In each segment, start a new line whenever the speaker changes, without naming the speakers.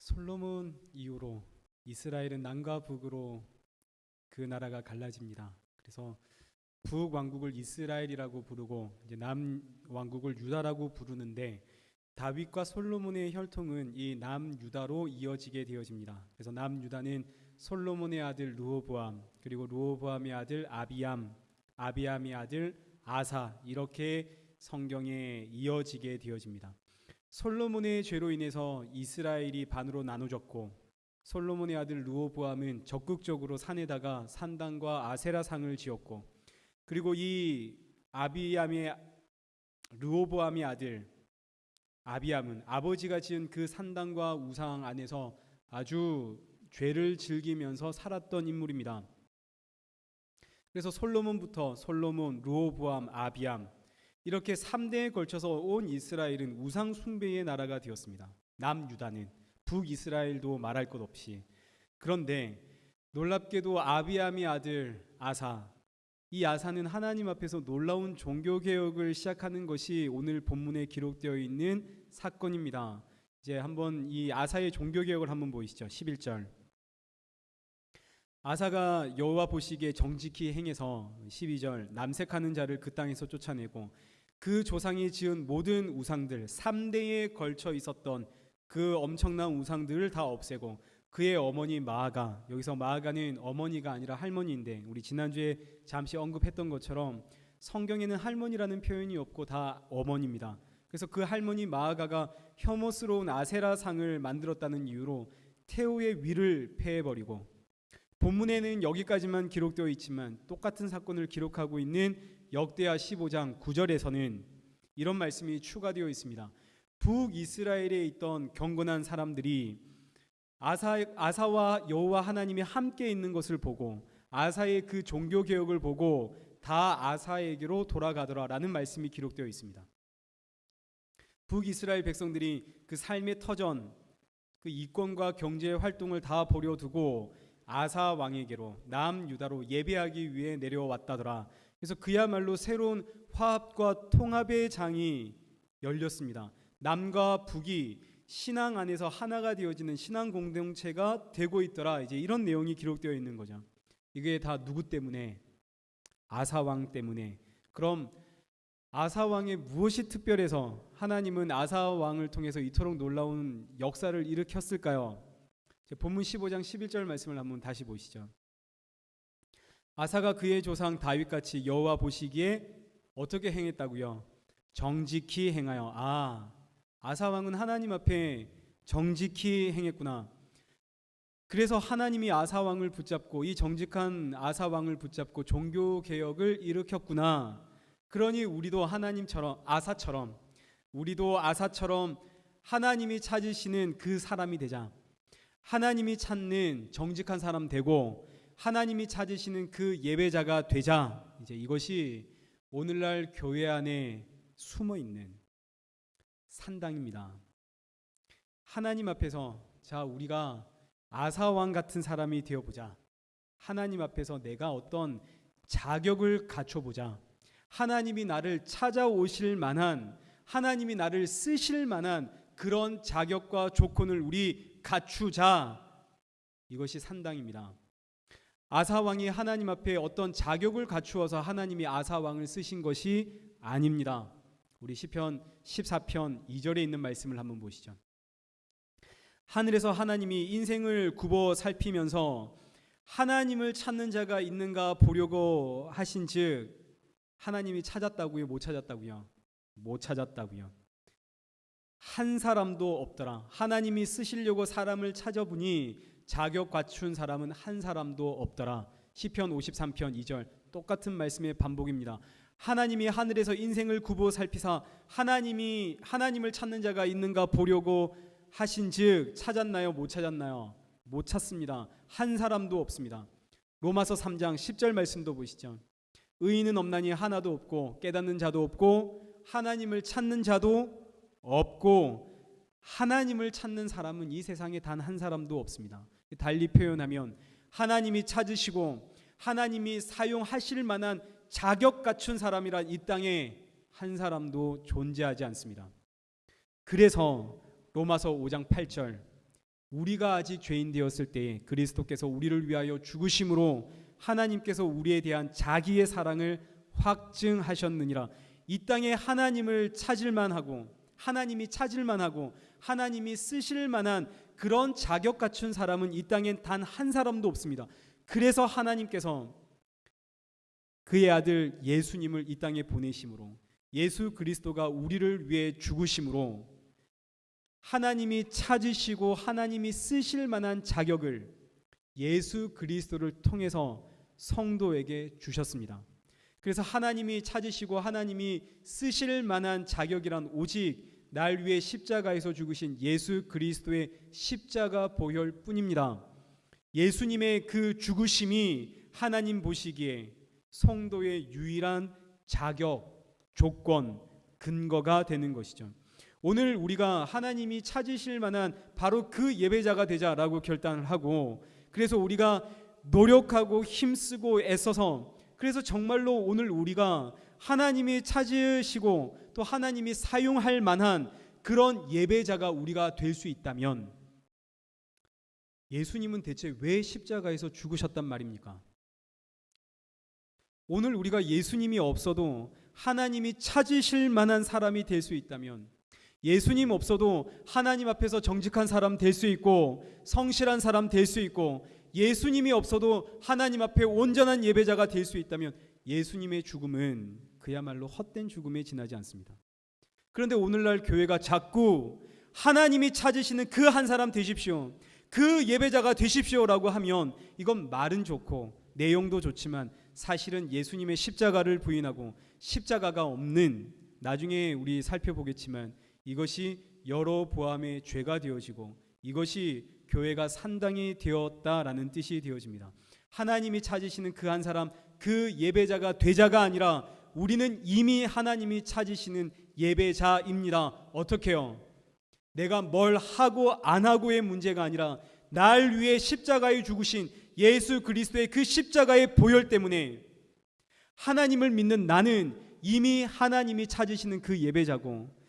솔로몬 이후로 이스라엘은 남과 북으로 그 나라가 갈라집니다. 그래서 북왕국을 이스라엘이라고 부르고 이제 남왕국을 유다라고 부르는데 다윗과 솔로몬의 혈통은 이 남유다로 이어지게 되어집니다. 그래서 남유다는 솔로몬의 아들 르호보암, 그리고 르호보암의 아들 아비암, 아비암의 아들 아사, 이렇게 성경에 이어지게 되어집니다. 솔로몬의 죄로 인해서 이스라엘이 반으로 나눠졌고, 솔로몬의 아들 르호보암은 적극적으로 산에다가 산당과 아세라상을 지었고, 그리고 이 아비암의 르호보암의 아들 아비암은 아버지가 지은 그 산당과 우상 안에서 아주 죄를 즐기면서 살았던 인물입니다. 그래서 솔로몬부터 솔로몬, 르호보암, 아비암, 이렇게 3대에 걸쳐서 온 이스라엘은 우상 숭배의 나라가 되었습니다. 남유다는, 북이스라엘도 말할 것 없이. 그런데 놀랍게도 아비암의 아들 아사, 이 아사는 하나님 앞에서 놀라운 종교개혁을 시작하는 것이 오늘 본문에 기록되어 있는 사건입니다. 이제 한번 이 아사의 종교개혁을 한번 보시죠. 11절. 아사가 여호와 보시기에 정직히 행해서, 12절, 남색하는 자를 그 땅에서 쫓아내고 그 조상이 지은 모든 우상들, 3대에 걸쳐 있었던 그 엄청난 우상들을 다 없애고 그의 어머니 마아가, 여기서 마아가는 어머니가 아니라 할머니인데 우리 지난주에 잠시 언급했던 것처럼 성경에는 할머니라는 표현이 없고 다 어머니입니다. 그래서 그 할머니 마아가가 혐오스러운 아세라상을 만들었다는 이유로 태호의 위를 폐해버리고, 본문에는 여기까지만 기록되어 있지만 똑같은 사건을 기록하고 있는 역대하 15장 9절에서는 이런 말씀이 추가되어 있습니다. 북이스라엘에 있던 경건한 사람들이 아사와 여호와 하나님이 함께 있는 것을 보고 아사의 그 종교개혁을 보고 다 아사에게로 돌아가더라라는 말씀이 기록되어 있습니다. 북이스라엘 백성들이 그 삶의 터전, 그 이권과 경제 활동을 다 버려두고 아사 왕에게로, 남유다로 예배하기 위해 내려왔다더라. 그래서 그야말로 새로운 화합과 통합의 장이 열렸습니다. 남과 북이 신앙 안에서 하나가 되어지는 신앙 공동체가 되고 있더라. 이제 이런 내용이 기록되어 있는 거죠. 이게 다 누구 때문에? 아사 왕 때문에. 그럼 아사 왕의 무엇이 특별해서 하나님은 아사 왕을 통해서 이토록 놀라운 역사를 일으켰을까요? 본문 15장 11절 말씀을 한번 다시 보시죠. 아사가 그의 조상 다윗같이 여호와 보시기에 어떻게 행했다고요? 정직히 행하여. 아사 왕은 하나님 앞에 정직히 행했구나. 그래서 하나님이 아사 왕을 붙잡고, 이 정직한 아사 왕을 붙잡고 종교 개혁을 일으켰구나. 그러니 우리도 하나님처럼, 아사처럼, 우리도 아사처럼 하나님이 찾으시는 그 사람이 되자. 하나님이 찾는 정직한 사람 되고 하나님이 찾으시는 그 예배자가 되자. 이제 이것이 오늘날 교회 안에 숨어 있는 산당입니다. 하나님 앞에서 자, 우리가 아사왕 같은 사람이 되어보자. 하나님 앞에서 내가 어떤 자격을 갖춰보자. 하나님이 나를 찾아오실 만한, 하나님이 나를 쓰실 만한 그런 자격과 조건을 우리 갖추자. 이것이 산당입니다. 아사왕이 하나님 앞에 어떤 자격을 갖추어서 하나님이 아사왕을 쓰신 것이 아닙니다. 우리 시편 14편 2절에 있는 말씀을 한번 보시죠. 하늘에서 하나님이 인생을 굽어 살피면서 하나님을 찾는 자가 있는가 보려고 하신즉, 하나님이 찾았다고요? 못 찾았다고요? 못 찾았다고요. 한 사람도 없더라. 하나님이 쓰시려고 사람을 찾아보니 자격 갖춘 사람은 한 사람도 없더라. 시편 53편 2절 똑같은 말씀의 반복입니다. 하나님이 하늘에서 인생을 굽어 살피사 하나님을 찾는 자가 있는가 보려고 하신즉 찾았나요? 못 찾았나요? 못 찾습니다. 한 사람도 없습니다. 로마서 3장 10절 말씀도 보시죠. 의인은 없나니 하나도 없고 깨닫는 자도 없고 하나님을 찾는 자도 없고, 하나님을 찾는 사람은 이 세상에 단 한 사람도 없습니다. 달리 표현하면 하나님이 찾으시고 하나님이 사용하실 만한 자격 갖춘 사람이란 이 땅에 한 사람도 존재하지 않습니다. 그래서 로마서 5장 8절 우리가 아직 죄인 되었을 때에 그리스도께서 우리를 위하여 죽으심으로 하나님께서 우리에 대한 자기의 사랑을 확증하셨느니라. 이 땅에 하나님이 찾을 만하고 하나님이 쓰실 만한 그런 자격 갖춘 사람은 이 땅엔 단 한 사람도 없습니다. 그래서 하나님께서 그의 아들 예수님을 이 땅에 보내심으로, 예수 그리스도가 우리를 위해 죽으심으로 하나님이 찾으시고 하나님이 쓰실 만한 자격을 예수 그리스도를 통해서 성도에게 주셨습니다. 그래서 하나님이 찾으시고 하나님이 쓰실 만한 자격이란 오직 날 위해 십자가에서 죽으신 예수 그리스도의 십자가 보혈뿐입니다. 예수님의 그 죽으심이 하나님 보시기에 성도의 유일한 자격, 조건, 근거가 되는 것이죠. 오늘 우리가 하나님이 찾으실 만한 바로 그 예배자가 되자라고 결단을 하고, 그래서 우리가 노력하고 힘쓰고 애써서, 그래서 정말로 오늘 우리가 하나님이 찾으시고 또 하나님이 사용할 만한 그런 예배자가 우리가 될 수 있다면, 예수님은 대체 왜 십자가에서 죽으셨단 말입니까? 오늘 우리가 예수님이 없어도 하나님이 찾으실 만한 사람이 될 수 있다면, 예수님 없어도 하나님 앞에서 정직한 사람 될 수 있고 성실한 사람 될 수 있고, 예수님이 없어도 하나님 앞에 온전한 예배자가 될 수 있다면 예수님의 죽음은 그야말로 헛된 죽음에 지나지 않습니다. 그런데 오늘날 교회가 자꾸 하나님이 찾으시는 그 한 사람 되십시오, 그 예배자가 되십시오라고 하면 이건 말은 좋고 내용도 좋지만 사실은 예수님의 십자가를 부인하고 십자가가 없는, 나중에 우리 살펴보겠지만 이것이 여로보암의 죄가 되어지고 이것이 교회가 산당이 되었다라는 뜻이 되어집니다. 하나님이 찾으시는 그 한 사람, 그 예배자가 되자가 아니라 우리는 이미 하나님이 찾으시는 예배자입니다. 어떻게요? 내가 뭘 하고 안 하고의 문제가 아니라 날 위해 십자가에 죽으신 예수 그리스도의 그 십자가의 보혈 때문에 하나님을 믿는 나는 이미 하나님이 찾으시는 그 예배자고,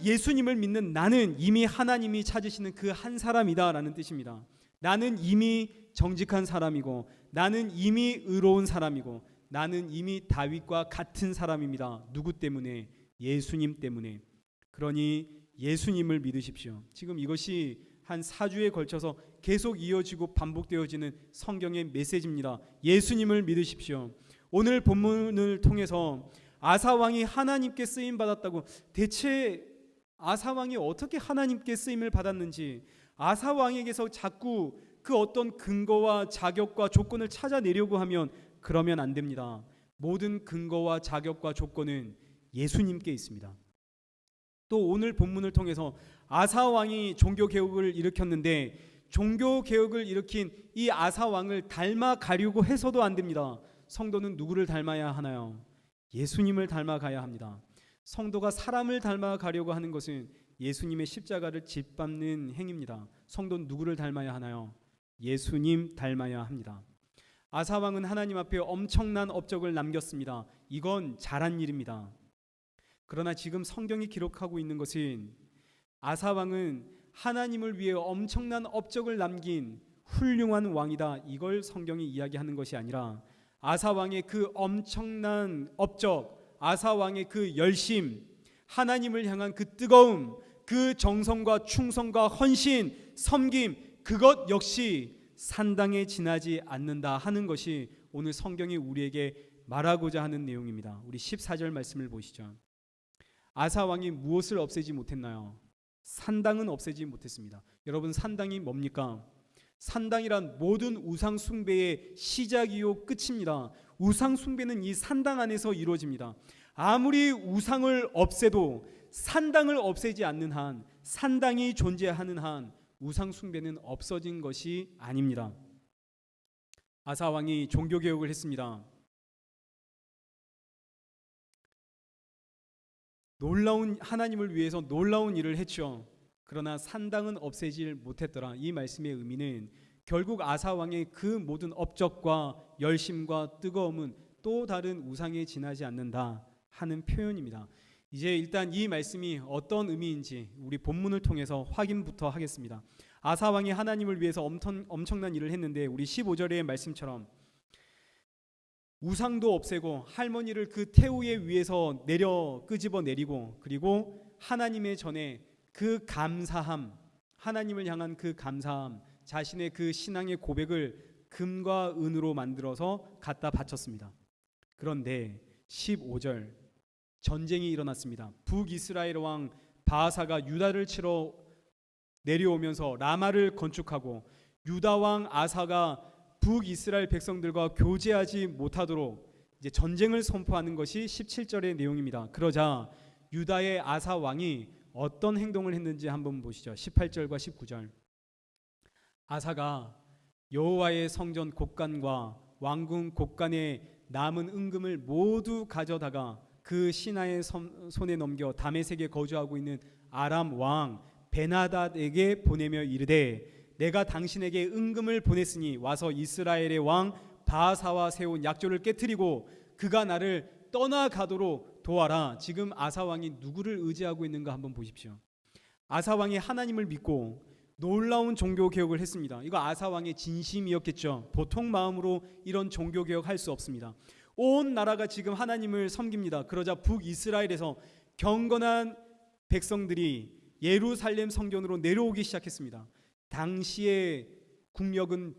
예수님을 믿는 나는 이미 하나님이 찾으시는 그 한 사람이다라는 뜻입니다. 나는 이미 정직한 사람이고, 나는 이미 의로운 사람이고, 나는 이미 다윗과 같은 사람입니다. 누구 때문에? 예수님 때문에. 그러니 예수님을 믿으십시오. 지금 이것이 한 4주에 걸쳐서 계속 이어지고 반복되어지는 성경의 메시지입니다. 예수님을 믿으십시오. 오늘 본문을 통해서 아사왕이 하나님께 쓰임 받았다고, 대체 아사왕이 어떻게 하나님께 쓰임을 받았는지, 아사왕에게서 자꾸 그 어떤 근거와 자격과 조건을 찾아내려고 하면 그러면 안 됩니다. 모든 근거와 자격과 조건은 예수님께 있습니다. 또 오늘 본문을 통해서 아사왕이 종교개혁을 일으켰는데, 종교개혁을 일으킨 이 아사왕을 닮아가려고 해서도 안 됩니다. 성도는 누구를 닮아야 하나요? 예수님을 닮아가야 합니다. 성도가 사람을 닮아가려고 하는 것은 예수님의 십자가를 짓밟는 행위입니다. 성도는 누구를 닮아야 하나요? 예수님 닮아야 합니다. 아사왕은 하나님 앞에 엄청난 업적을 남겼습니다. 이건 잘한 일입니다. 그러나 지금 성경이 기록하고 있는 것은 아사왕은 하나님을 위해 엄청난 업적을 남긴 훌륭한 왕이다, 이걸 성경이 이야기하는 것이 아니라 아사왕의 그 엄청난 업적, 아사왕의 그 열심, 하나님을 향한 그 뜨거움, 그 정성과 충성과 헌신, 섬김, 그것 역시 산당에 지나지 않는다 하는 것이 오늘 성경이 우리에게 말하고자 하는 내용입니다. 우리 14절 말씀을 보시죠. 아사왕이 무엇을 없애지 못했나요? 산당은 없애지 못했습니다. 여러분, 산당이 뭡니까? 산당이란 모든 우상 숭배의 시작이요 끝입니다. 우상 숭배는 이 산당 안에서 이루어집니다. 아무리 우상을 없애도 산당을 없애지 않는 한, 산당이 존재하는 한 우상 숭배는 없어진 것이 아닙니다. 아사 왕이 종교 개혁을 했습니다. 하나님을 위해서 놀라운 일을 했죠. 그러나 산당은 없애질 못했더라. 이 말씀의 의미는 결국 아사 왕의 그 모든 업적과 열심과 뜨거움은 또 다른 우상에 지나지 않는다 하는 표현입니다. 이제 일단 이 말씀이 어떤 의미인지 우리 본문을 통해서 확인부터 하겠습니다. 아사 왕이 하나님을 위해서 엄청난 일을 했는데 우리 15절의 말씀처럼 우상도 없애고 할머니를 그 태우에 위에서 끄집어 내리고, 그리고 하나님의 전에 그 감사함, 하나님을 향한 그 감사함, 자신의 그 신앙의 고백을 금과 은으로 만들어서 갖다 바쳤습니다. 그런데 15절 전쟁이 일어났습니다. 북이스라엘 왕 바하사가 유다를 치러 내려오면서 라마를 건축하고, 유다 왕 아사가 북이스라엘 백성들과 교제하지 못하도록 이제 전쟁을 선포하는 것이 17절의 내용입니다. 그러자 유다의 아사 왕이 어떤 행동을 했는지 한번 보시죠. 18절과 19절. 아사가 여호와의 성전 곡간과 왕궁 곡간에 남은 은금을 모두 가져다가 그 신하의 손에 넘겨 다메섹에 거주하고 있는 아람 왕 베나닷에게 보내며 이르되, 내가 당신에게 은금을 보냈으니 와서 이스라엘의 왕 바하사와 세운 약조를 깨뜨리고 그가 나를 떠나가도록 도와라. 지금 아사 왕이 누구를 의지하고 있는가 한번 보십시오. 아사 왕이 하나님을 믿고 놀라운 종교 개혁을 했습니다. 이거 아사 왕의 진심이었겠죠. 보통 마음으로 이런 종교 개혁할 수 없습니다. 온 나라가 지금 하나님을 섬깁니다. 그러자 북이스라엘에서 경건한 백성들이 예루살렘 성전으로 내려오기 시작했습니다. 당시의 국력은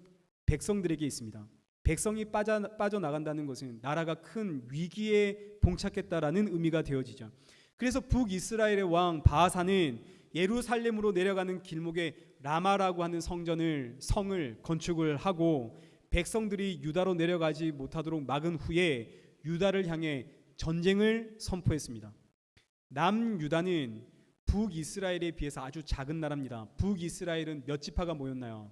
백성들에게 있습니다. 백성이 빠져나간다는 것은 나라가 큰 위기에 봉착했다라는 의미가 되어지죠. 그래서 북이스라엘의 왕 바하사는 예루살렘으로 내려가는 길목에 라마라고 하는 성을 건축을 하고, 백성들이 유다로 내려가지 못하도록 막은 후에 유다를 향해 전쟁을 선포했습니다. 남유다는 북이스라엘에 비해서 아주 작은 나라입니다. 북이스라엘은 몇 지파가 모였나요?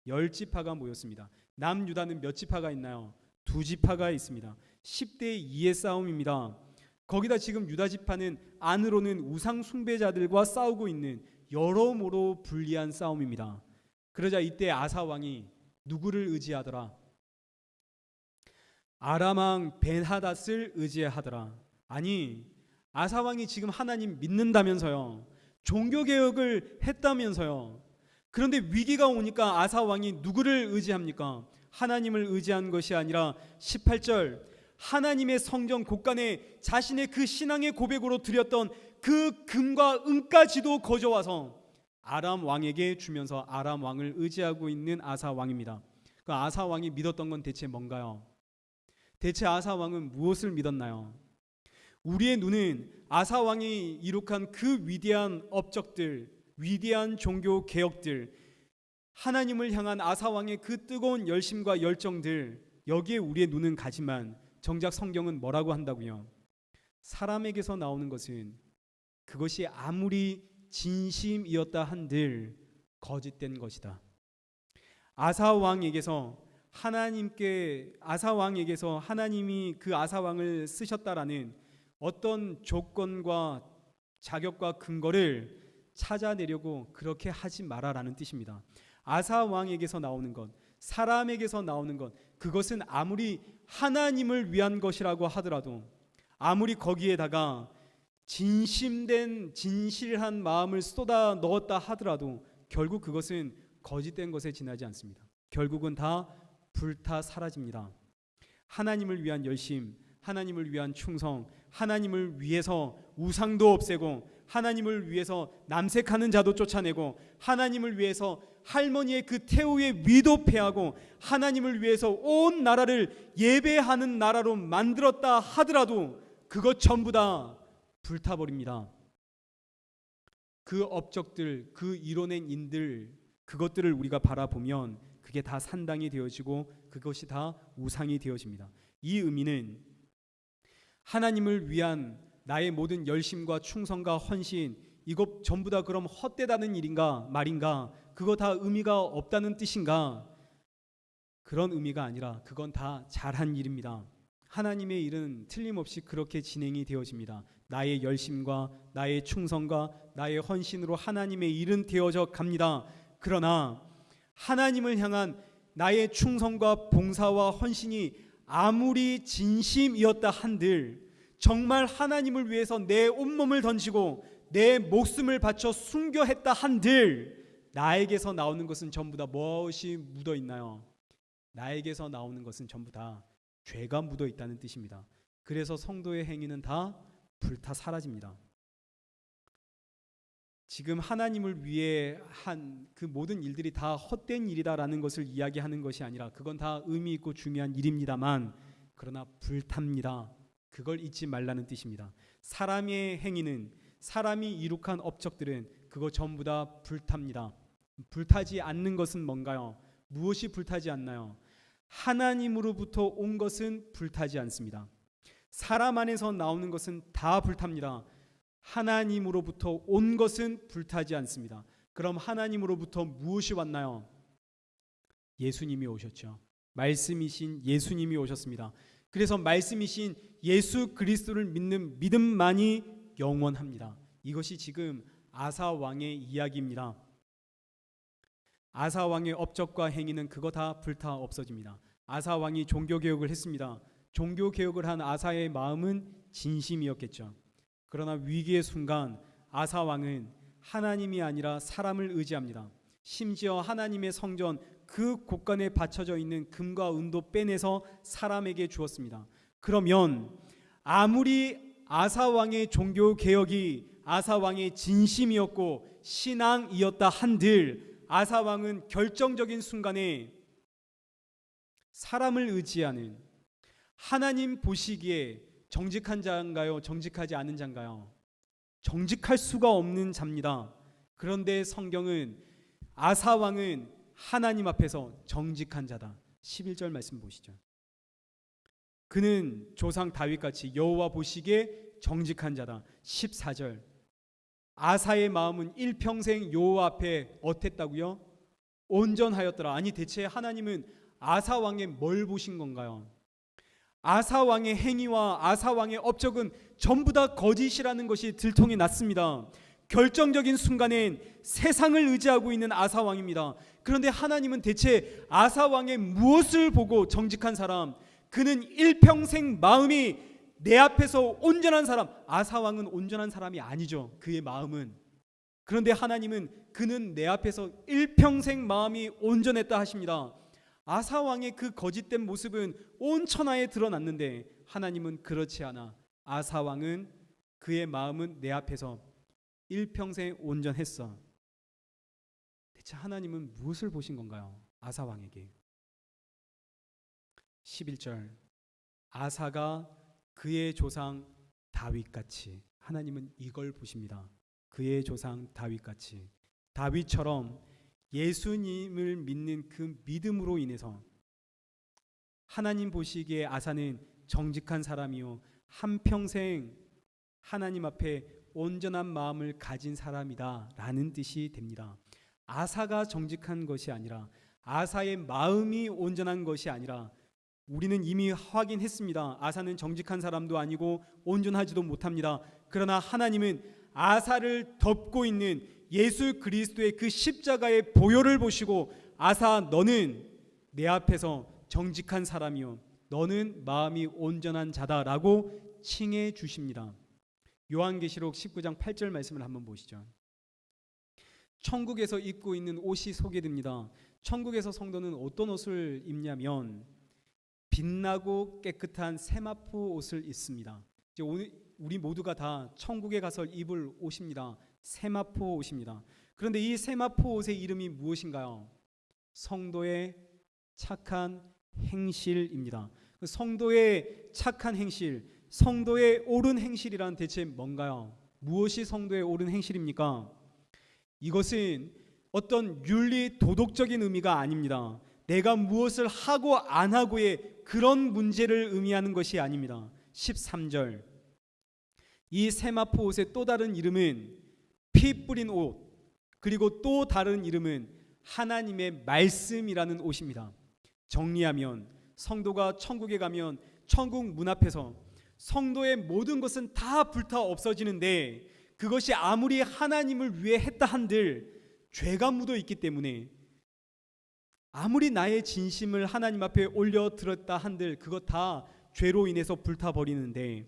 10지파가 모였습니다. 남유다는 몇 지파가 있나요? 2지파가 있습니다. 10대 2의 싸움입니다. 거기다 지금 유다 지파는 안으로는 우상 숭배자들과 싸우고 있는 여러모로 불리한 싸움입니다. 그러자 이때 아사 왕이 누구를 의지하더라? 아람 왕 벤하닷을 의지하더라. 아니, 아사 왕이 지금 하나님 믿는다면서요. 종교 개혁을 했다면서요. 그런데 위기가 오니까 아사 왕이 누구를 의지합니까? 하나님을 의지한 것이 아니라 18절, 하나님의 성전 곳간에 자신의 그 신앙의 고백으로 드렸던 그 금과 은까지도 거저와서 아람 왕에게 주면서 아람 왕을 의지하고 있는 아사 왕입니다. 그 아사 왕이 믿었던 건 대체 뭔가요? 대체 아사 왕은 무엇을 믿었나요? 우리의 눈은 아사 왕이 이룩한 그 위대한 업적들, 위대한 종교 개혁들, 하나님을 향한 아사 왕의 그 뜨거운 열심과 열정들, 여기에 우리의 눈은 가지만 정작 성경은 뭐라고 한다고요? 사람에게서 나오는 것은 그것이 아무리 진심이었다 한들 거짓된 것이다. 아사 왕에게서 하나님이 그 아사 왕을 쓰셨다라는 어떤 조건과 자격과 근거를 찾아내려고 그렇게 하지 마라라는 뜻입니다. 아사 왕에게서 나오는 것, 사람에게서 나오는 것, 그것은 아무리 하나님을 위한 것이라고 하더라도, 아무리 거기에다가 진실한 마음을 쏟아 넣었다 하더라도 결국 그것은 거짓된 것에 지나지 않습니다. 결국은 다 불타 사라집니다. 하나님을 위한 열심, 하나님을 위한 충성, 하나님을 위해서 우상도 없애고, 하나님을 위해서 남색하는 자도 쫓아내고, 하나님을 위해서 할머니의 그 태우의 위도 패하고, 하나님을 위해서 온 나라를 예배하는 나라로 만들었다 하더라도 그것 전부 다 불타버립니다. 그 업적들, 그 이뤄낸 인들, 그것들을 우리가 바라보면 그게 다 산당이 되어지고 그것이 다 우상이 되어집니다. 이 의미는 하나님을 위한 나의 모든 열심과 충성과 헌신, 이것 전부 다 그럼 헛되다는 일인가 말인가? 그거 다 의미가 없다는 뜻인가? 그런 의미가 아니라 그건 다 잘한 일입니다. 하나님의 일은 틀림없이 그렇게 진행이 되어집니다. 나의 열심과 나의 충성과 나의 헌신으로 하나님의 일은 되어져 갑니다. 그러나 하나님을 향한 나의 충성과 봉사와 헌신이 아무리 진심이었다 한들 정말 하나님을 위해서 내 온몸을 던지고 내 목숨을 바쳐 순교했다 한들 나에게서 나오는 것은 전부 다 무엇이 묻어 있나요? 나에게서 나오는 것은 전부 다 죄가 묻어 있다는 뜻입니다. 그래서 성도의 행위는 다 불타 사라집니다. 지금 하나님을 위해 한 그 모든 일들이 다 헛된 일이다라는 것을 이야기하는 것이 아니라 그건 다 의미 있고 중요한 일입니다만 그러나 불탑니다. 그걸 잊지 말라는 뜻입니다. 사람의 행위는 사람이 이룩한 업적들은 그거 전부 다 불탑니다. 불타지 않는 것은 뭔가요? 무엇이 불타지 않나요? 하나님으로부터 온 것은 불타지 않습니다. 사람 안에서 나오는 것은 다 불탑니다. 하나님으로부터 온 것은 불타지 않습니다. 그럼 하나님으로부터 무엇이 왔나요? 예수님이 오셨죠. 말씀이신 예수님이 오셨습니다. 그래서 말씀이신 예수 그리스도를 믿는 믿음만이 영원합니다. 이것이 지금 아사 왕의 이야기입니다. 아사 왕의 업적과 행위는 그거 다 불타 없어집니다. 아사 왕이 종교개혁을 했습니다. 종교개혁을 한 아사의 마음은 진심이었겠죠. 그러나 위기의 순간 아사 왕은 하나님이 아니라 사람을 의지합니다. 심지어 하나님의 성전 그 곳간에 받쳐져 있는 금과 은도 빼내서 사람에게 주었습니다. 그러면 아무리 아사 왕의 종교 개혁이 아사 왕의 진심이었고 신앙이었다 한들 아사 왕은 결정적인 순간에 사람을 의지하는 하나님 보시기에 정직한 자인가요? 정직하지 않은 자인가요? 정직할 수가 없는 자입니다. 그런데 성경은 아사 왕은 하나님 앞에서 정직한 자다. 11절 말씀 보시죠. 그는 조상 다윗같이 여호와 보시기에 정직한 자다. 14절 아사의 마음은 일평생 여호와 앞에 어땠다고요? 온전하였더라. 아니 대체 하나님은 아사 왕의 뭘 보신 건가요? 아사 왕의 행위와 아사 왕의 업적은 전부 다 거짓이라는 것이 들통이 났습니다. 결정적인 순간엔 세상을 의지하고 있는 아사 왕입니다. 그런데 하나님은 대체 아사 왕의 무엇을 보고 정직한 사람, 그는 일평생 마음이 내 앞에서 온전한 사람, 아사 왕은 온전한 사람이 아니죠. 그의 마음은. 그런데 하나님은 그는 내 앞에서 일평생 마음이 온전했다 하십니다. 아사 왕의 그 거짓된 모습은 온 천하에 드러났는데 하나님은 그렇지 않아. 아사 왕은 그의 마음은 내 앞에서 일평생 온전했어. 대체 하나님은 무엇을 보신 건가요? 아사 왕에게. 11절 아사가 그의 조상 다윗같이, 하나님은 이걸 보십니다. 그의 조상 다윗같이, 다윗처럼 예수님을 믿는 그 믿음으로 인해서 하나님 보시기에 아사는 정직한 사람이요 한평생 하나님 앞에 온전한 마음을 가진 사람이다 라는 뜻이 됩니다. 아사가 정직한 것이 아니라, 아사의 마음이 온전한 것이 아니라, 우리는 이미 확인했습니다. 아사는 정직한 사람도 아니고 온전하지도 못합니다. 그러나 하나님은 아사를 덮고 있는 예수 그리스도의 그 십자가의 보혈을 보시고 아사 너는 내 앞에서 정직한 사람이요 너는 마음이 온전한 자다라고 칭해 주십니다. 요한계시록 19장 8절 말씀을 한번 보시죠. 천국에서 입고 있는 옷이 소개됩니다. 천국에서 성도는 어떤 옷을 입냐면 빛나고 깨끗한 세마포 옷을 입습니다. 이제 오늘 우리 모두가 다 천국에 가서 입을 옷입니다. 세마포 옷입니다. 그런데 이 세마포 옷의 이름이 무엇인가요? 성도의 착한 행실입니다. 성도의 착한 행실, 성도의 옳은 행실이란 대체 뭔가요? 무엇이 성도의 옳은 행실입니까? 이것은 어떤 윤리 도덕적인 의미가 아닙니다. 내가 무엇을 하고 안 하고의 그런 문제를 의미하는 것이 아닙니다. 13절 이 세마포 옷의 또 다른 이름은 피 뿌린 옷, 그리고 또 다른 이름은 하나님의 말씀이라는 옷입니다. 정리하면 성도가 천국에 가면 천국 문 앞에서 성도의 모든 것은 다 불타 없어지는데 그것이 아무리 하나님을 위해 했다 한들 죄가 묻어 있기 때문에 아무리 나의 진심을 하나님 앞에 올려 들었다 한들 그것 다 죄로 인해서 불타버리는데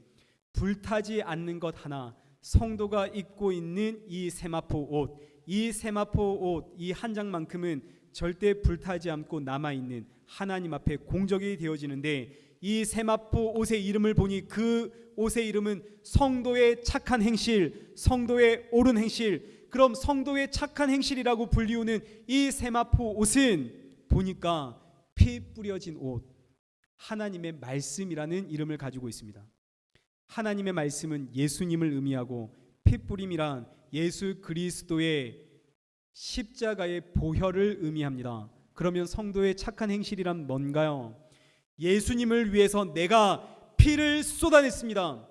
불타지 않는 것 하나, 성도가 입고 있는 이 세마포 옷, 이 세마포 옷, 이 한 장만큼은 절대 불타지 않고 남아있는 하나님 앞에 공적이 되어지는데, 이 세마포 옷의 이름을 보니 그 옷의 이름은 성도의 착한 행실, 성도의 옳은 행실. 그럼 성도의 착한 행실이라고 불리우는 이 세마포 옷은 보니까 피 뿌려진 옷, 하나님의 말씀이라는 이름을 가지고 있습니다. 하나님의 말씀은 예수님을 의미하고, 피뿌림이란 예수 그리스도의 십자가의 보혈을 의미합니다. 그러면 성도의 착한 행실이란 뭔가요? 예수님을 위해서 내가 피를 쏟아냈습니다.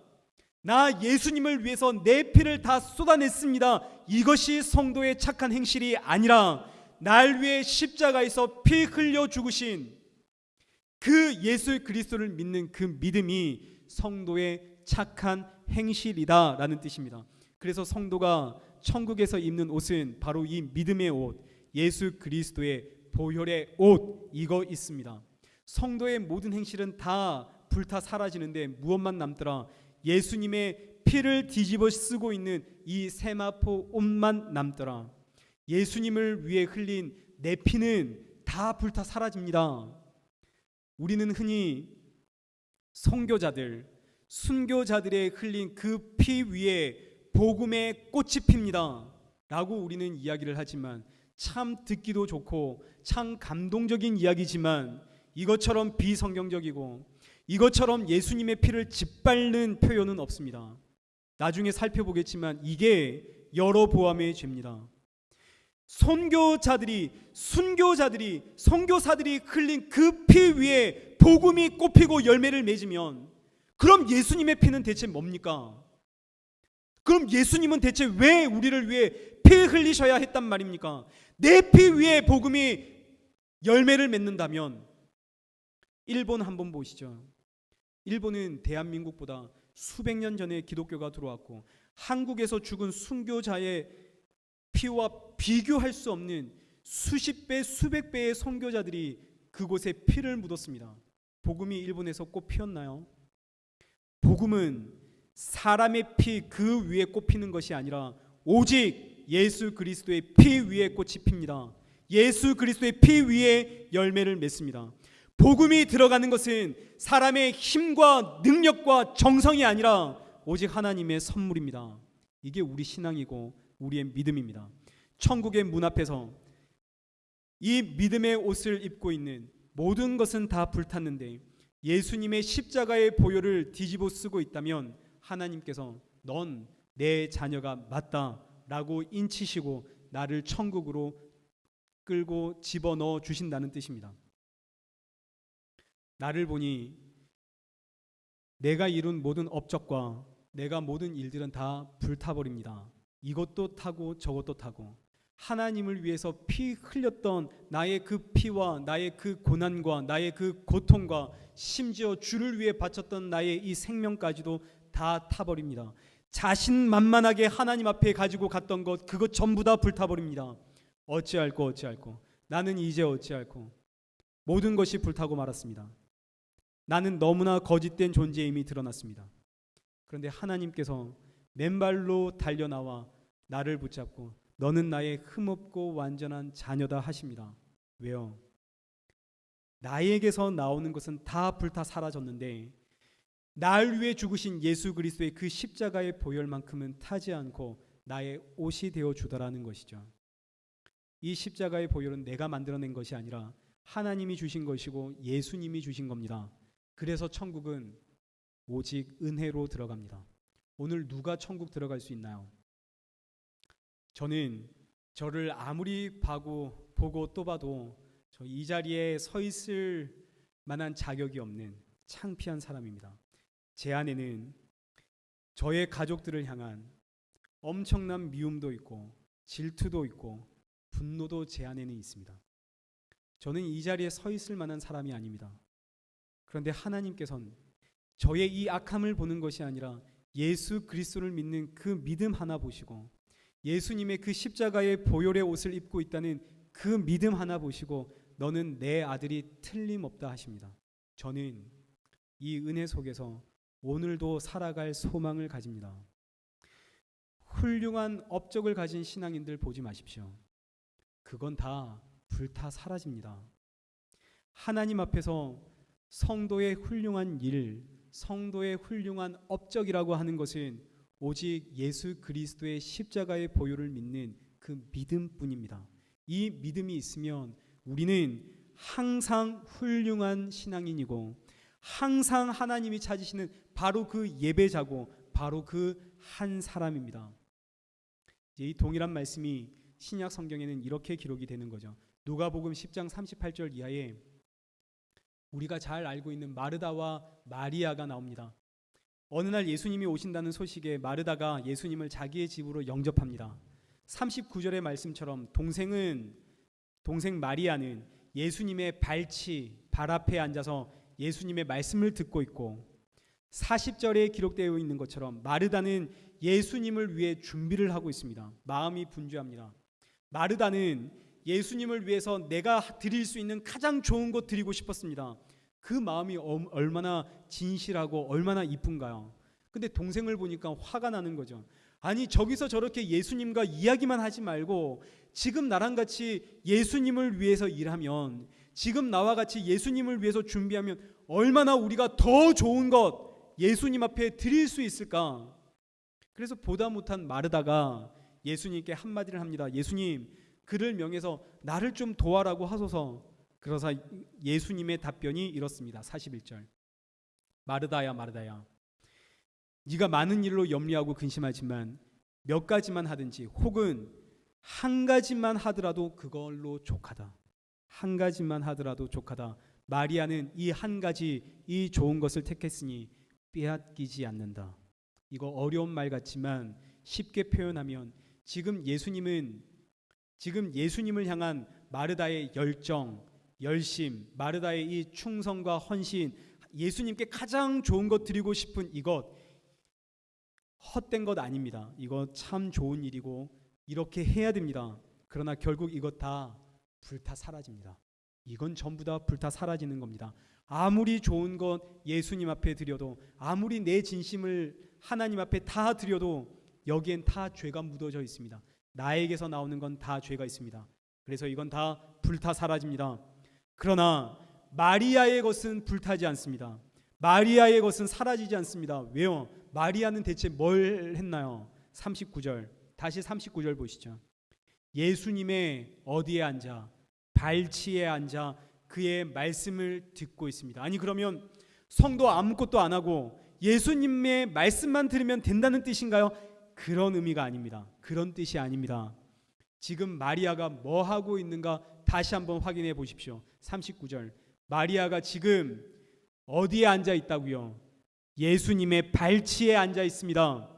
나 예수님을 위해서 내 피를 다 쏟아냈습니다. 이것이 성도의 착한 행실이 아니라, 날 위해 십자가에서 피 흘려 죽으신 그 예수 그리스도를 믿는 그 믿음이 성도의 착한 행실이다라는 뜻입니다. 그래서 성도가 천국에서 입는 옷은 바로 이 믿음의 옷, 예수 그리스도의 보혈의 옷, 이거 있습니다. 성도의 모든 행실은 다 불타 사라지는데 무엇만 남더라? 예수님의 피를 뒤집어 쓰고 있는 이 세마포 옷만 남더라. 예수님을 위해 흘린 내 피는 다 불타 사라집니다. 우리는 흔히 선교자들, 순교자들의 흘린 그 피 위에 복음의 꽃이 핍니다 라고 우리는 이야기를 하지만, 참 듣기도 좋고 참 감동적인 이야기지만, 이것처럼 비성경적이고 이것처럼 예수님의 피를 짓밟는 표현은 없습니다. 나중에 살펴보겠지만 이게 여러보암의 죄입니다. 선교자들이, 순교자들이, 선교사들이 흘린 그 피 위에 복음이 꽃피고 열매를 맺으면, 그럼 예수님의 피는 대체 뭡니까? 그럼 예수님은 대체 왜 우리를 위해 피 흘리셔야 했단 말입니까? 내 피 위에 복음이 열매를 맺는다면, 일본 한번 보시죠. 일본은 대한민국보다 수백 년 전에 기독교가 들어왔고, 한국에서 죽은 순교자의 피와 비교할 수 없는 수십 배, 수백 배의 선교자들이 그곳에 피를 묻었습니다. 복음이 일본에서 꽃 피었나요? 복음은 사람의 피 그 위에 꽃 피는 것이 아니라 오직 예수 그리스도의 피 위에 꽃이 핍니다. 예수 그리스도의 피 위에 열매를 맺습니다. 복음이 들어가는 것은 사람의 힘과 능력과 정성이 아니라 오직 하나님의 선물입니다. 이게 우리 신앙이고 우리의 믿음입니다. 천국의 문 앞에서 이 믿음의 옷을 입고 있는 모든 것은 다 불탔는데, 예수님의 십자가의 보혈을 뒤집어 쓰고 있다면 하나님께서 넌 내 자녀가 맞다 라고 인치시고 나를 천국으로 끌고 집어넣어 주신다는 뜻입니다. 나를 보니 내가 이룬 모든 업적과 내가 모든 일들은 다 불타버립니다. 이것도 타고 저것도 타고, 하나님을 위해서 피 흘렸던 나의 그 피와 나의 그 고난과 나의 그 고통과 심지어 주를 위해 바쳤던 나의 이 생명까지도 다 타버립니다. 자신만만하게 하나님 앞에 가지고 갔던 것, 그것 전부 다 불타버립니다. 어찌할꼬 나는 이제 어찌할꼬. 모든 것이 불타고 말았습니다. 나는 너무나 거짓된 존재임이 드러났습니다. 그런데 하나님께서 맨발로 달려나와 나를 붙잡고 너는 나의 흠없고 완전한 자녀다 하십니다. 왜요? 나에게서 나오는 것은 다 불타 사라졌는데, 날 위해 죽으신 예수 그리스도의 그 십자가의 보혈만큼은 타지 않고 나의 옷이 되어 주더라는 것이죠. 이 십자가의 보혈은 내가 만들어낸 것이 아니라 하나님이 주신 것이고 예수님이 주신 겁니다. 그래서 천국은 오직 은혜로 들어갑니다. 오늘 누가 천국 들어갈 수 있나요? 저는 저를 아무리 보고 또 봐도 저 이 자리에 서 있을 만한 자격이 없는 창피한 사람입니다. 제 안에는 저의 가족들을 향한 엄청난 미움도 있고 질투도 있고 분노도 제 안에는 있습니다. 저는 이 자리에 서 있을 만한 사람이 아닙니다. 그런데 하나님께서는 저의 이 악함을 보는 것이 아니라 예수 그리스도를 믿는 그 믿음 하나 보시고, 예수님의 그 십자가의 보혈의 옷을 입고 있다는 그 믿음 하나 보시고 너는 내 아들이 틀림없다 하십니다. 저는 이 은혜 속에서 오늘도 살아갈 소망을 가집니다. 훌륭한 업적을 가진 신앙인들 보지 마십시오. 그건 다 불타 사라집니다. 하나님 앞에서 성도의 훌륭한 일, 성도의 훌륭한 업적이라고 하는 것은 오직 예수 그리스도의 십자가의 보혈을 믿는 그 믿음뿐입니다. 이 믿음이 있으면 우리는 항상 훌륭한 신앙인이고 항상 하나님이 찾으시는 바로 그 예배자고 바로 그 한 사람입니다. 이 동일한 말씀이 신약 성경에는 이렇게 기록이 되는 거죠. 누가복음 10장 38절 이하에 우리가 잘 알고 있는 마르다와 마리아가 나옵니다. 어느 날 예수님이 오신다는 소식에 마르다가 예수님을 자기의 집으로 영접합니다. 39절의 말씀처럼 동생 마리아는 예수님의 발 앞에 앉아서 예수님의 말씀을 듣고 있고 40절에 기록되어 있는 것처럼 마르다는 예수님을 위해 준비를 하고 있습니다. 마음이 분주합니다. 마르다는 예수님을 위해서 내가 드릴 수 있는 가장 좋은 것 드리고 싶었습니다. 그 마음이 얼마나 진실하고 얼마나 이쁜가요? 근데 동생을 보니까 화가 나는 거죠. 아니 저기서 저렇게 예수님과 이야기만 하지 말고 지금 나랑 같이 예수님을 위해서 일하면, 지금 나와 같이 예수님을 위해서 준비하면 얼마나 우리가 더 좋은 것 예수님 앞에 드릴 수 있을까? 그래서 보다 못한 마르다가 예수님께 한마디를 합니다. 예수님, 그를 명해서 나를 좀 도와라고 하소서. 그러자 예수님의 답변이 이렇습니다. 41절. 마르다야 마르다야, 네가 많은 일로 염려하고 근심하지만 몇 가지만 하든지 혹은 한 가지만 하더라도 그걸로 족하다. 한 가지만 하더라도 족하다. 마리아는 이 한 가지, 이 좋은 것을 택했으니 빼앗기지 않는다. 이거 어려운 말 같지만 쉽게 표현하면 지금 예수님을 향한 마르다의 열정, 열심, 마르다의 이 충성과 헌신, 예수님께 가장 좋은 것 드리고 싶은 이것 헛된 것 아닙니다. 이거 참 좋은 일이고 이렇게 해야 됩니다. 그러나 결국 이것 다 불타 사라집니다. 이건 전부 다 불타 사라지는 겁니다. 아무리 좋은 것 예수님 앞에 드려도, 아무리 내 진심을 하나님 앞에 다 드려도 여기엔 다 죄가 묻어져 있습니다. 나에게서 나오는 건 다 죄가 있습니다. 그래서 이건 다 불타 사라집니다. 그러나 마리아의 것은 불타지 않습니다. 마리아의 것은 사라지지 않습니다. 왜요? 마리아는 대체 뭘 했나요? 39절, 다시 39절 보시죠. 예수님의 어디에 앉아? 발치에 앉아 그의 말씀을 듣고 있습니다. 아니 그러면 성도 아무것도 안 하고 예수님의 말씀만 들으면 된다는 뜻인가요? 그런 의미가 아닙니다. 그런 뜻이 아닙니다. 지금 마리아가 뭐 하고 있는가 다시 한번 확인해 보십시오. 39절. 마리아가 지금 어디에 앉아 있다고요? 예수님의 발치에 앉아 있습니다.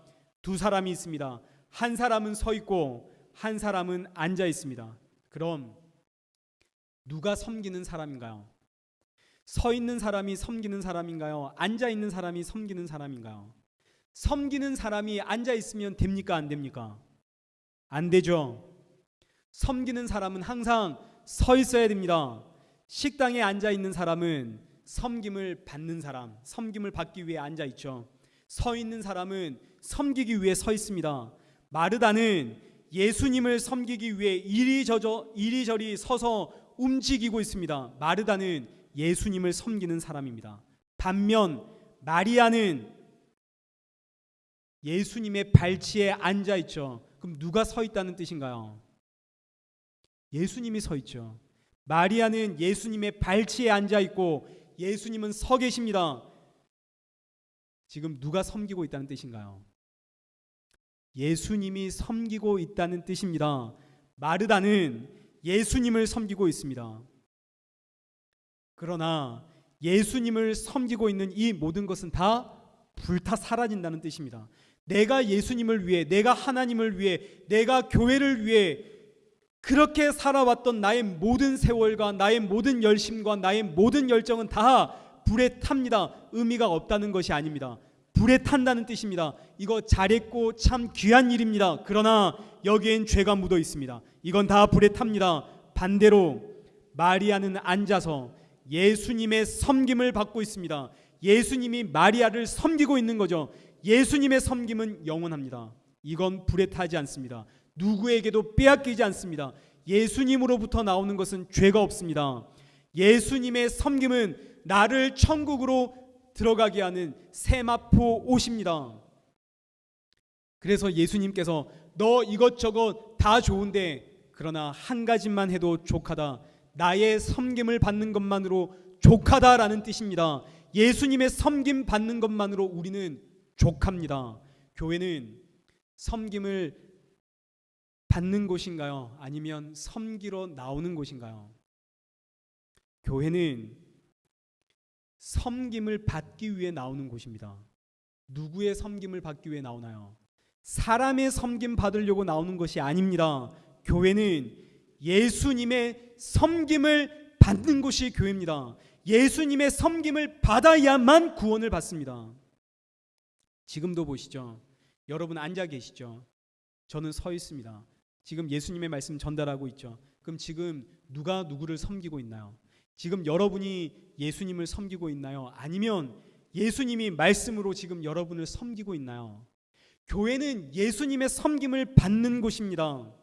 두 사람이 있습니다. 한 사람은 서 있고 한 사람은 앉아 있습니다. 그럼 누가 섬기는 사람인가요? 서 있는 사람이 섬기는 사람인가요? 앉아 있는 사람이 섬기는 사람인가요? 섬기는 사람이 앉아 있으면 됩니까? 안 됩니까? 안 되죠. 섬기는 사람은 항상 서 있어야 됩니다. 식당에 앉아 있는 사람은 섬김을 받는 사람, 섬김을 받기 위해 앉아 있죠. 서 있는 사람은 섬기기 위해 서 있습니다. 마르다는 예수님을 섬기기 위해 이리저리 서서 움직이고 있습니다. 마르다는 예수님을 섬기는 사람입니다. 반면 마리아는 예수님의 발치에 앉아 있죠. 그럼 누가 서 있다는 뜻인가요? 예수님이 서 있죠. 마리아는 예수님의 발치에 앉아 있고 예수님은 서 계십니다. 지금 누가 섬기고 있다는 뜻인가요? 예수님이 섬기고 있다는 뜻입니다. 마르다는 예수님을 섬기고 있습니다. 그러나 예수님을 섬기고 있는 이 모든 것은 다 불타 사라진다는 뜻입니다. 내가 예수님을 위해, 내가 하나님을 위해, 내가 교회를 위해 그렇게 살아왔던 나의 모든 세월과 나의 모든 열심과 나의 모든 열정은 다 불에 탑니다. 의미가 없다는 것이 아닙니다. 불에 탄다는 뜻입니다. 이거 잘했고 참 귀한 일입니다. 그러나 여기엔 죄가 묻어 있습니다. 이건 다 불에 탑니다. 반대로 마리아는 앉아서 예수님의 섬김을 받고 있습니다. 예수님이 마리아를 섬기고 있는 거죠. 예수님의 섬김은 영원합니다. 이건 불에 타지 않습니다. 누구에게도 빼앗기지 않습니다. 예수님으로부터 나오는 것은 죄가 없습니다. 예수님의 섬김은 나를 천국으로 들어가게 하는 세마포 옷입니다. 그래서 예수님께서 너 이것저것 다 좋은데 그러나 한 가지만 해도 족하다. 나의 섬김을 받는 것만으로 족하다라는 뜻입니다. 예수님의 섬김 받는 것만으로 우리는 족합니다. 교회는 섬김을 받는 곳인가요? 아니면 섬기러 나오는 곳인가요? 교회는 섬김을 받기 위해 나오는 곳입니다. 누구의 섬김을 받기 위해 나오나요? 사람의 섬김 받으려고 나오는 것이 아닙니다. 교회는 예수님의 섬김을 받는 곳이 교회입니다. 예수님의 섬김을 받아야만 구원을 받습니다. 지금도 보시죠. 여러분 앉아 계시죠? 저는 서 있습니다. 지금 예수님의 말씀 전달하고 있죠. 그럼 지금 누가 누구를 섬기고 있나요? 지금 여러분이 예수님을 섬기고 있나요? 아니면 예수님이 말씀으로 지금 여러분을 섬기고 있나요? 교회는 예수님의 섬김을 받는 곳입니다.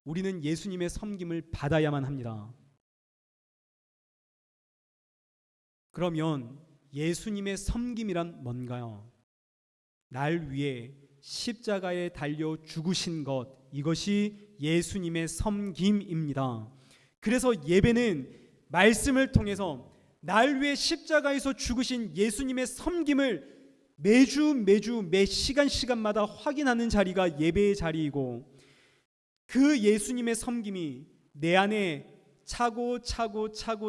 우리는 예수님의 섬김을 받아야만 합니다. 그러면 예수님의 섬김이란 뭔가요? 날 위해 십자가에 달려 죽으신 것, 이것이 예수님의 섬김입니다. 그래서 예배는 말씀을 통해서 날 위해 십자가에서 죽으신 예수님의 섬김을 매주 매 시간마다 확인하는 자리가 예배의 자리이고, 그 예수님의 섬김이 내 안에 차고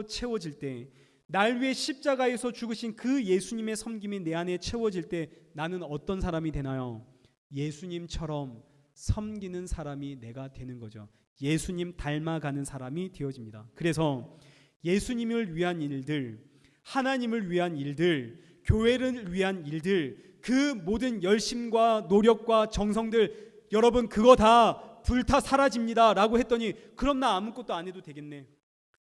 채워질 때, 날 위해 십자가에서 죽으신 그 예수님의 섬김이 내 안에 채워질 때 나는 어떤 사람이 되나요? 예수님처럼 섬기는 사람이 내가 되는 거죠. 예수님 닮아가는 사람이 되어집니다. 그래서 예수님을 위한 일들, 하나님을 위한 일들, 교회를 위한 일들, 그 모든 열심과 노력과 정성들, 여러분 그거 다 불타 사라집니다 라고 했더니 그럼 나 아무것도 안 해도 되겠네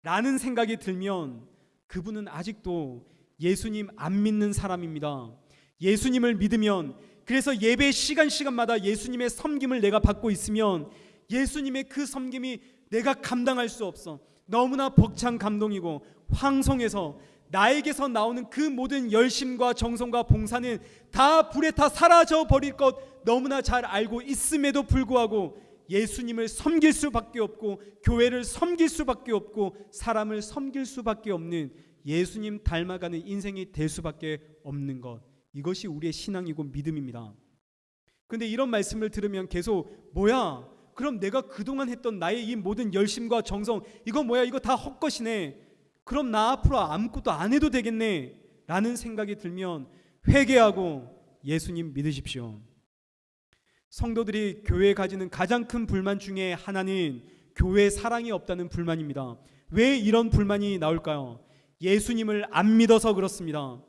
라는 생각이 들면 그분은 아직도 예수님 안 믿는 사람입니다. 예수님을 믿으면, 그래서 예배 시간마다 예수님의 섬김을 내가 받고 있으면 예수님의 그 섬김이 내가 감당할 수 없어. 너무나 벅찬 감동이고 황송해서 나에게서 나오는 그 모든 열심과 정성과 봉사는 다 불에 타 사라져 버릴 것 너무나 잘 알고 있음에도 불구하고 예수님을 섬길 수밖에 없고 교회를 섬길 수밖에 없고 사람을 섬길 수밖에 없는 예수님 닮아가는 인생이 될 수밖에 없는 것, 이것이 우리의 신앙이고 믿음입니다. 그런데 이런 말씀을 들으면 계속 뭐야? 그럼 내가 그동안 했던 나의 이 모든 열심과 정성 이거 뭐야? 이거 다 헛것이네. 그럼 나 앞으로 아무것도 안 해도 되겠네 라는 생각이 들면 회개하고 예수님 믿으십시오. 성도들이 교회에 가지는 가장 큰 불만 중에 하나는 교회 사랑이 없다는 불만입니다. 왜 이런 불만이 나올까요? 예수님을 안 믿어서 그렇습니다.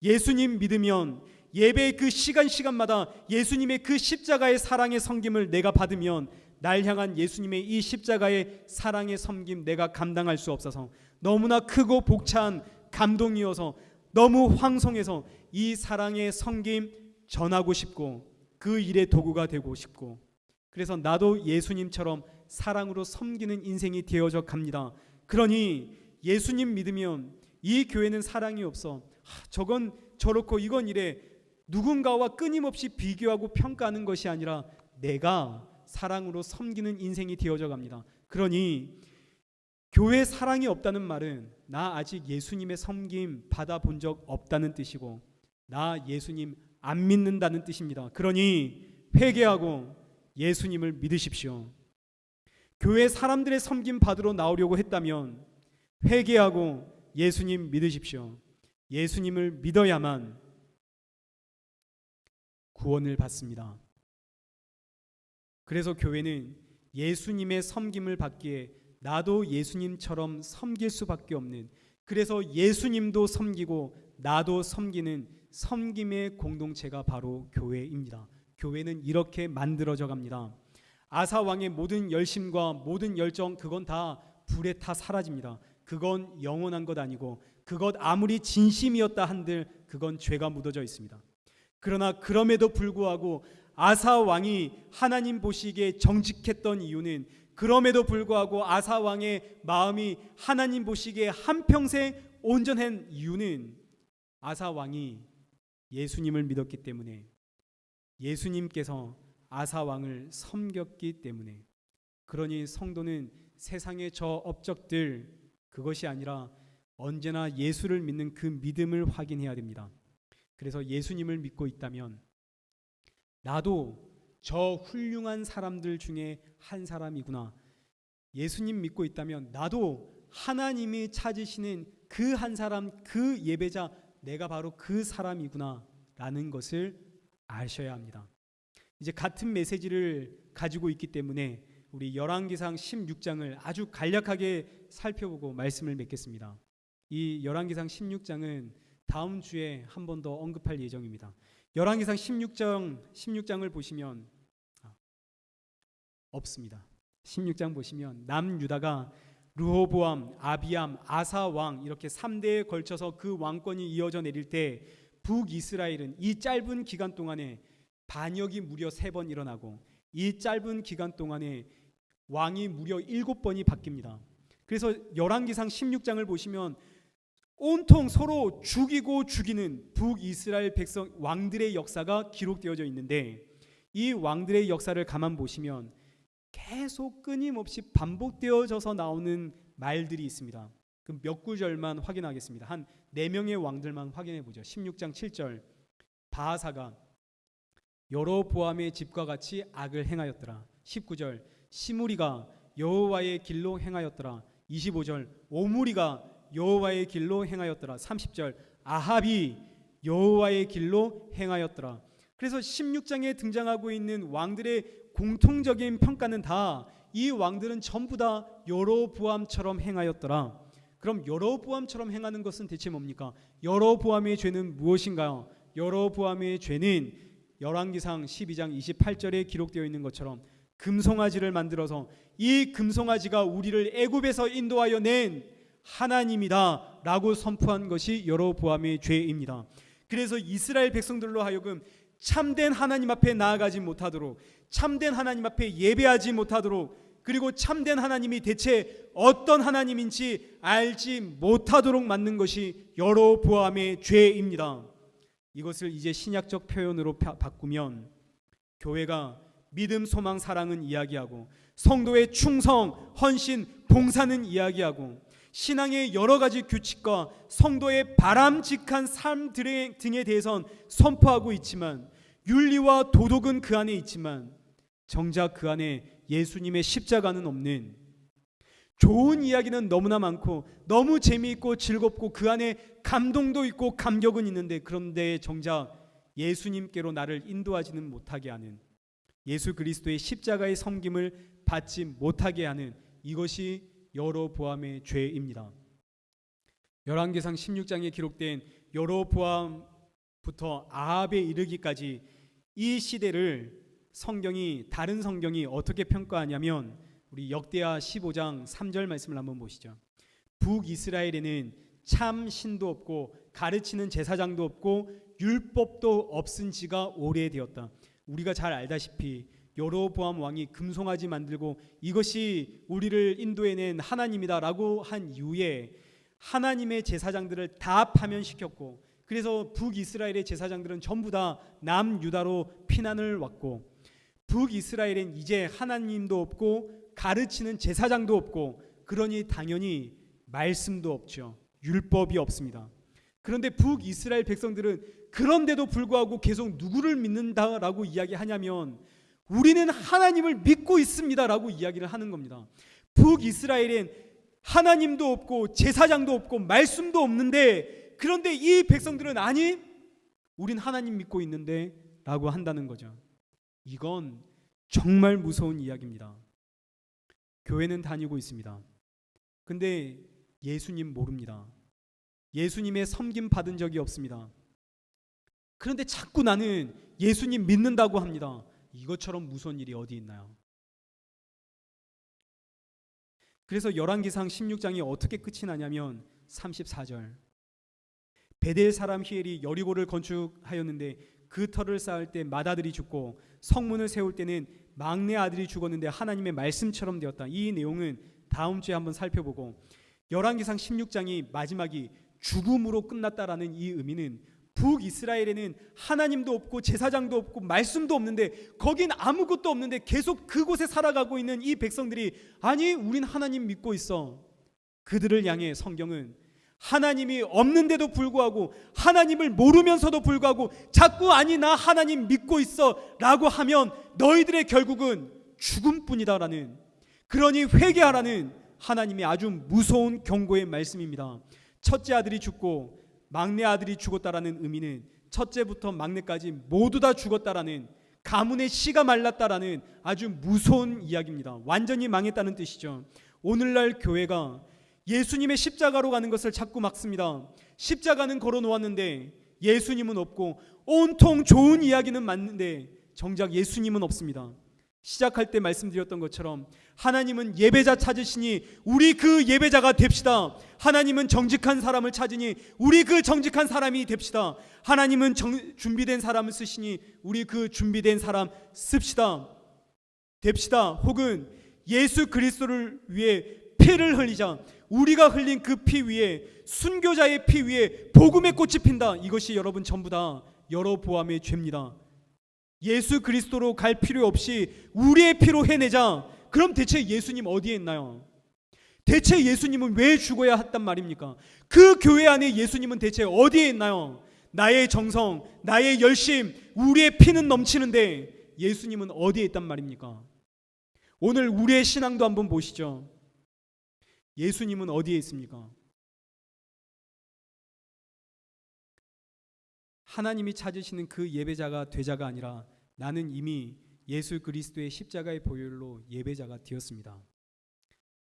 예수님 믿으면 예배의 그 시간마다 예수님의 그 십자가의 사랑의 섬김을 내가 받으면 날 향한 예수님의 이 십자가의 사랑의 섬김 내가 감당할 수 없어서 너무나 크고 벅찬 감동이어서 너무 황송해서 이 사랑의 섬김 전하고 싶고 그 일의 도구가 되고 싶고, 그래서 나도 예수님처럼 사랑으로 섬기는 인생이 되어져 갑니다. 그러니 예수님 믿으면 이 교회는 사랑이 없어, 저건 저렇고 이건 이래, 누군가와 끊임없이 비교하고 평가하는 것이 아니라 내가 사랑으로 섬기는 인생이 되어져 갑니다. 그러니 교회 사랑이 없다는 말은 나 아직 예수님의 섬김 받아본 적 없다는 뜻이고 나 예수님 안 믿는다는 뜻입니다. 그러니 회개하고 예수님을 믿으십시오. 교회 사람들의 섬김 받으러 나오려고 했다면 회개하고 예수님 믿으십시오. 예수님을 믿어야만 구원을 받습니다. 그래서 교회는 예수님의 섬김을 받기에 나도 예수님처럼 섬길 수밖에 없는, 그래서 예수님도 섬기고 나도 섬기는 섬김의 공동체가 바로 교회입니다. 교회는 이렇게 만들어져 갑니다. 아사 왕의 모든 열심과 모든 열정 그건 다 불에 타 사라집니다. 그건 영원한 것 아니고 그것 아무리 진심이었다 한들 그건 죄가 묻어져 있습니다. 그러나 그럼에도 불구하고 아사 왕이 하나님 보시기에 정직했던 이유는, 그럼에도 불구하고 아사 왕의 마음이 하나님 보시기에 한평생 온전한 이유는 아사 왕이 예수님을 믿었기 때문에, 예수님께서 아사 왕을 섬겼기 때문에. 그러니 성도는 세상의 저 업적들, 그것이 아니라 언제나 예수를 믿는 그 믿음을 확인해야 됩니다. 그래서 예수님을 믿고 있다면 나도 저 훌륭한 사람들 중에 한 사람이구나, 예수님 믿고 있다면 나도 하나님이 찾으시는 그 한 사람, 그 예배자, 내가 바로 그 사람이구나 라는 것을 아셔야 합니다. 이제 같은 메시지를 가지고 있기 때문에 우리 열왕기상 16장을 아주 간략하게 살펴보고 말씀을 맺겠습니다. 이 열왕기상 16장은 다음 주에 한 번 더 언급할 예정입니다. 열왕기상 16장을 보시면 없습니다. 16장 보시면 남유다가 르호보암, 아비암, 아사 왕 이렇게 3대에 걸쳐서 그 왕권이 이어져 내릴 때 북이스라엘은 이 짧은 기간 동안에 반역이 무려 3번 일어나고, 이 짧은 기간 동안에 왕이 무려 7번이 바뀝니다. 그래서 열왕기상 16장을 보시면 온통 서로 죽이고 죽이는 북이스라엘 백성 왕들의 역사가 기록되어져 있는데, 이 왕들의 역사를 가만 보시면 계속 끊임없이 반복되어져서 나오는 말들이 있습니다. 그 몇 구절만 확인하겠습니다. 한 4명의 왕들만 확인해 보죠. 16장 7절, 바하사가 여로보암의 집과 같이 악을 행하였더라. 19절, 시므리가 여호와의 길로 행하였더라. 25절, 오므리가 여호와의 길로 행하였더라. 30절, 아합이 여호와의 길로 행하였더라. 그래서 16장에 등장하고 있는 왕들의 공통적인 평가는 다 이 왕들은 전부 다 여로보암처럼 행하였더라. 그럼 여로보암처럼 행하는 것은 대체 뭡니까? 여로보암의 죄는 무엇인가요? 여로보암의 죄는 열왕기상 12장 28절에 기록되어 있는 것처럼 금송아지를 만들어서 이 금송아지가 우리를 애굽에서 인도하여 낸 하나님이다 라고 선포한 것이 여로보암의 죄입니다. 그래서 이스라엘 백성들로 하여금 참된 하나님 앞에 나아가지 못하도록, 참된 하나님 앞에 예배하지 못하도록, 그리고 참된 하나님이 대체 어떤 하나님인지 알지 못하도록 만든 것이 여로보암의 죄입니다. 이것을 이제 신약적 표현으로 바꾸면 교회가 믿음, 소망, 사랑은 이야기하고, 성도의 충성, 헌신, 봉사는 이야기하고, 신앙의 여러 가지 규칙과 성도의 바람직한 삶 등에 대해선 선포하고 있지만, 윤리와 도덕은 그 안에 있지만 정작 그 안에 예수님의 십자가는 없는, 좋은 이야기는 너무나 많고 너무 재미있고 즐겁고 그 안에 감동도 있고 감격은 있는데, 그런데 정작 예수님께로 나를 인도하지는 못하게 하는, 예수 그리스도의 십자가의 섬김을 받지 못하게 하는, 이것이 여로보암의 죄입니다. 열왕기상 16장에 기록된 여로보암부터 아합에 이르기까지 이 시대를 다른 성경이 어떻게 평가하냐면, 우리 역대하 15장 3절 말씀을 한번 보시죠. 북이스라엘에는 참 신도 없고 가르치는 제사장도 없고 율법도 없은 지가 오래되었다. 우리가 잘 알다시피 여로보암 왕이 금송아지 만들고 이것이 우리를 인도해낸 하나님이다라고 한 이후에 하나님의 제사장들을 다 파면시켰고, 그래서 북이스라엘의 제사장들은 전부 다 남유다로 피난을 왔고, 북이스라엘엔 이제 하나님도 없고 가르치는 제사장도 없고, 그러니 당연히 말씀도 없죠. 율법이 없습니다. 그런데 북이스라엘 백성들은 그런데도 불구하고 계속 누구를 믿는다라고 이야기하냐면, 우리는 하나님을 믿고 있습니다라고 이야기를 하는 겁니다. 북이스라엘엔 하나님도 없고 제사장도 없고 말씀도 없는데, 그런데 이 백성들은 아니, 우린 하나님 믿고 있는데 라고 한다는 거죠. 이건 정말 무서운 이야기입니다. 교회는 다니고 있습니다. 근데 예수님 모릅니다. 예수님의 섬김 받은 적이 없습니다. 그런데 자꾸 나는 예수님 믿는다고 합니다. 이것처럼 무서운 일이 어디 있나요? 그래서 열왕기상 16장이 어떻게 끝이 나냐면 34절, 베델 사람 히엘이 여리고를 건축하였는데 그 터를 쌓을 때 맏아들이 죽고 성문을 세울 때는 막내 아들이 죽었는데 하나님의 말씀처럼 되었다. 이 내용은 다음 주에 한번 살펴보고, 열왕기상 16장이 마지막이 죽음으로 끝났다라는 이 의미는 북이스라엘에는 하나님도 없고 제사장도 없고 말씀도 없는데, 거긴 아무것도 없는데 계속 그곳에 살아가고 있는 이 백성들이 아니 우린 하나님 믿고 있어. 그들을 향해 성경은 하나님이 없는데도 불구하고, 하나님을 모르면서도 불구하고 자꾸 아니 나 하나님 믿고 있어 라고 하면 너희들의 결국은 죽음뿐이다 라는, 그러니 회개하라는 하나님의 아주 무서운 경고의 말씀입니다. 첫째 아들이 죽고 막내 아들이 죽었다라는 의미는 첫째부터 막내까지 모두 다 죽었다라는, 가문의 씨가 말랐다라는 아주 무서운 이야기입니다. 완전히 망했다는 뜻이죠. 오늘날 교회가 예수님의 십자가로 가는 것을 자꾸 막습니다. 십자가는 걸어 놓았는데 예수님은 없고, 온통 좋은 이야기는 맞는데 정작 예수님은 없습니다. 시작할 때 말씀드렸던 것처럼 하나님은 예배자 찾으시니 우리 그 예배자가 됩시다. 하나님은 정직한 사람을 찾으니 우리 그 정직한 사람이 됩시다. 하나님은 준비된 사람을 쓰시니 우리 그 준비된 사람 씁시다. 됩시다. 혹은 예수 그리스도를 위해 피를 흘리자. 우리가 흘린 그 피 위에, 순교자의 피 위에 복음의 꽃이 핀다. 이것이 여러분 전부 다 여러보암의 죄입니다. 예수 그리스도로 갈 필요 없이 우리의 피로 해내자. 그럼 대체 예수님 어디에 있나요? 대체 예수님은 왜 죽어야 했단 말입니까? 그 교회 안에 예수님은 대체 어디에 있나요? 나의 정성, 나의 열심, 우리의 피는 넘치는데 예수님은 어디에 있단 말입니까? 오늘 우리의 신앙도 한번 보시죠. 예수님은 어디에 있습니까? 하나님이 찾으시는 그 예배자가 되자가 아니라 나는 이미 예수 그리스도의 십자가의 보혈로 예배자가 되었습니다.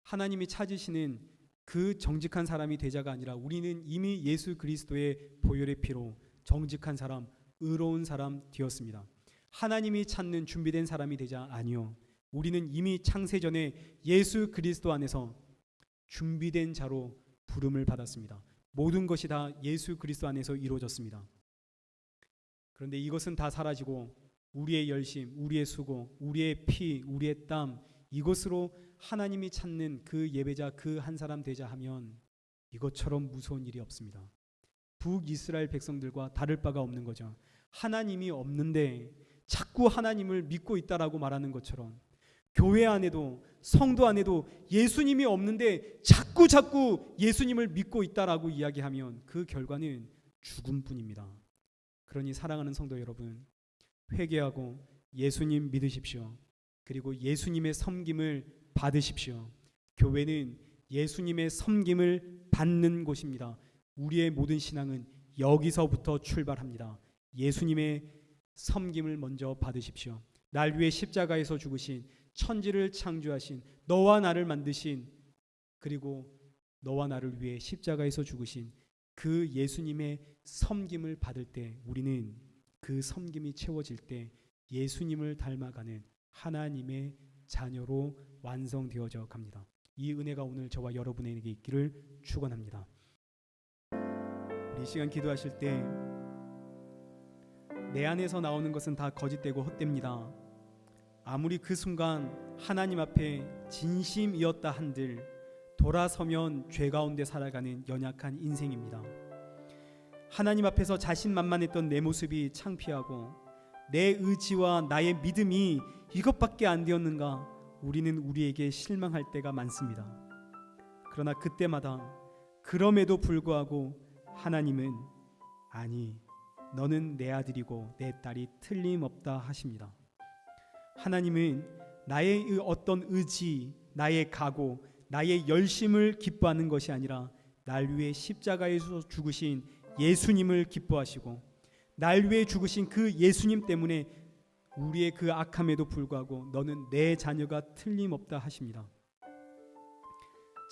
하나님이 찾으시는 그 정직한 사람이 되자가 아니라 우리는 이미 예수 그리스도의 보혈의 피로 정직한 사람, 의로운 사람 되었습니다. 하나님이 찾는 준비된 사람이 되자 아니요. 우리는 이미 창세전에 예수 그리스도 안에서 준비된 자로 부름을 받았습니다. 모든 것이 다 예수 그리스도 안에서 이루어졌습니다. 그런데 이것은 다 사라지고 우리의 열심, 우리의 수고, 우리의 피, 우리의 땀, 이것으로 하나님이 찾는 그 예배자 그 한 사람 되자 하면 이것처럼 무서운 일이 없습니다. 북이스라엘 백성들과 다를 바가 없는 거죠. 하나님이 없는데 자꾸 하나님을 믿고 있다라고 말하는 것처럼 교회 안에도 성도 안에도 예수님이 없는데 자꾸 예수님을 믿고 있다라고 이야기하면 그 결과는 죽음뿐입니다. 그러니 사랑하는 성도 여러분, 회개하고 예수님 믿으십시오. 그리고 예수님의 섬김을 받으십시오. 교회는 예수님의 섬김을 받는 곳입니다. 우리의 모든 신앙은 여기서부터 출발합니다. 예수님의 섬김을 먼저 받으십시오. 날 위해 십자가에서 죽으신, 천지를 창조하신, 너와 나를 만드신, 그리고 너와 나를 위해 십자가에서 죽으신 그 예수님의 섬김을 받을 때 우리는 그 섬김이 채워질 때 예수님을 닮아가는 하나님의 자녀로 완성되어져 갑니다. 이 은혜가 오늘 저와 여러분에게 있기를 축원합니다. 우리 시간 기도하실 때 내 안에서 나오는 것은 다 거짓되고 헛됩니다. 아무리 그 순간 하나님 앞에 진심이었다 한들 돌아서면 죄 가운데 살아가는 연약한 인생입니다. 하나님 앞에서 자신만만했던 내 모습이 창피하고 내 의지와 나의 믿음이 이것밖에 안 되었는가, 우리는 우리에게 실망할 때가 많습니다. 그러나 그때마다 그럼에도 불구하고 하나님은 아니, 너는 내 아들이고 내 딸이 틀림없다 하십니다. 하나님은 나의 어떤 의지, 나의 각오, 나의 열심을 기뻐하는 것이 아니라 날 위해 십자가에서 죽으신 예수님을 기뻐하시고 날 위해 죽으신 그 예수님 때문에 우리의 그 악함에도 불구하고 너는 내 자녀가 틀림없다 하십니다.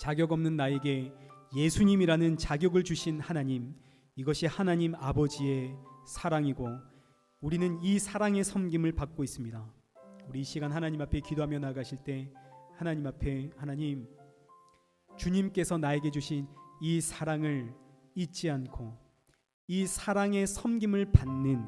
자격 없는 나에게 예수님이라는 자격을 주신 하나님, 이것이 하나님 아버지의 사랑이고 우리는 이 사랑의 섬김을 받고 있습니다. 우리 이 시간 하나님 앞에 기도하며 나가실 때 하나님 앞에, 하나님, 주님께서 나에게 주신 이 사랑을 잊지 않고 이 사랑의 섬김을 받는,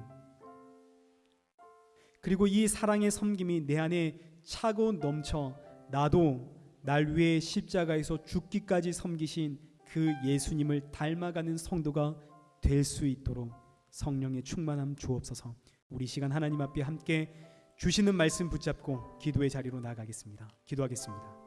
그리고 이 사랑의 섬김이 내 안에 차고 넘쳐 나도 날 위해 십자가에서 죽기까지 섬기신 그 예수님을 닮아가는 성도가 될 수 있도록 성령의 충만함 주옵소서. 우리 시간 하나님 앞에 함께 주시는 말씀 붙잡고 기도의 자리로 나아가겠습니다. 기도하겠습니다.